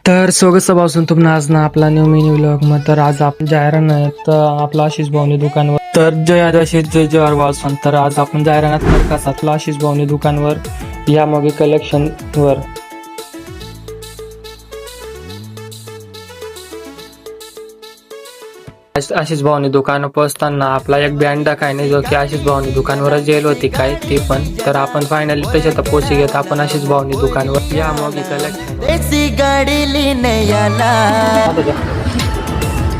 तर स्वागत तुम्ही आज ना आपला न्यू मिनी व्लॉग मग तर आज आपण जाहिरात आहे तर आपला आशिष भाऊनी दुकानवर तर जय आशिष जय जय वासून तर आज आपण जाहिरात आपला आशिष भाऊनी दुकानवर या मग कलेक्शन वर आशिष भाऊनी दुकान पोचताना आपला एक बँड काय नाही जो की आशिष भाऊनी दुकानवर जेल होती काय ती पण तर आपण फायनली तशात पोहोची घेत आपण आशिष भाऊनी दुकानवर या मग कलेक्शन देसी गाडी लिहिणे याला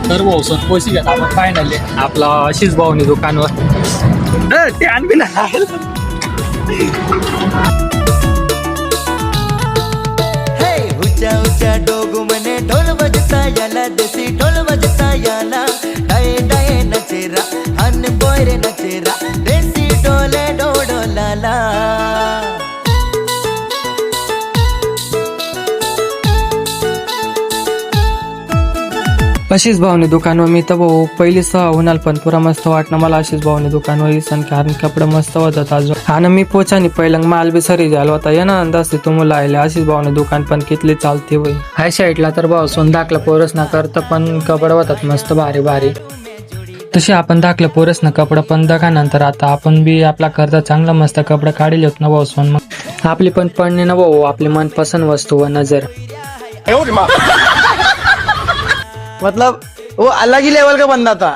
तर भाऊ पोची घेत आपण फायनली आपला आशिष भाऊनी दुकानवर ते आणबी ना हे ऊंचा ऊंचा डोगू मने ढोल बजता याला देसी ढोल बजता याला डाए डाए नचेरा हन बोरे नचेरा देसी डोले डोडो लाला आशिष भाऊनी दुकानवर मी तर भाऊ पहिली सहा होणार पण पुरा मस्त वाटणं मला आशिष भाऊनी दुकानवर इसन कारण कपडे मस्त होतात अजून आणि मी पोचानी पहिलं माल बी सरी झाला होता या ना अंदाज तुम्हाला आले आशिष भाऊनी दुकान पण कितली चालते होई हाय साईडला तर भाऊ सोन दाखला पोरस ना करतं पण कपडे होतात मस्त भारी भारी तसे आपण दाखलं पोरस ना कपडे पण नंतर आता आपण बी आपला करता चांगला मस्त कपडे काढले होत ना भाऊ सोन मग आपली पण पडणे ना भाऊ आपली मनपसंद वस्तू व नजर मतलब वो अलग ही लेवल का बंदा था।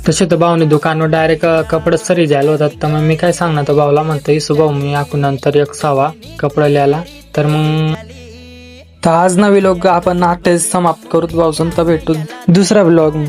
तसे तर भाऊनी दुकानवर डायरेक्ट कपडे सरी झाले होतात तर मग मी काय सांगणार तो भाऊला म्हणतो सुभाऊ मी आखून नंतर एक सावा कपडे लिहायला तर मग तर आज नवी लोक आपण नाट्य समाप्त करू भाऊसून तर भेटू दुसरा ब्लॉग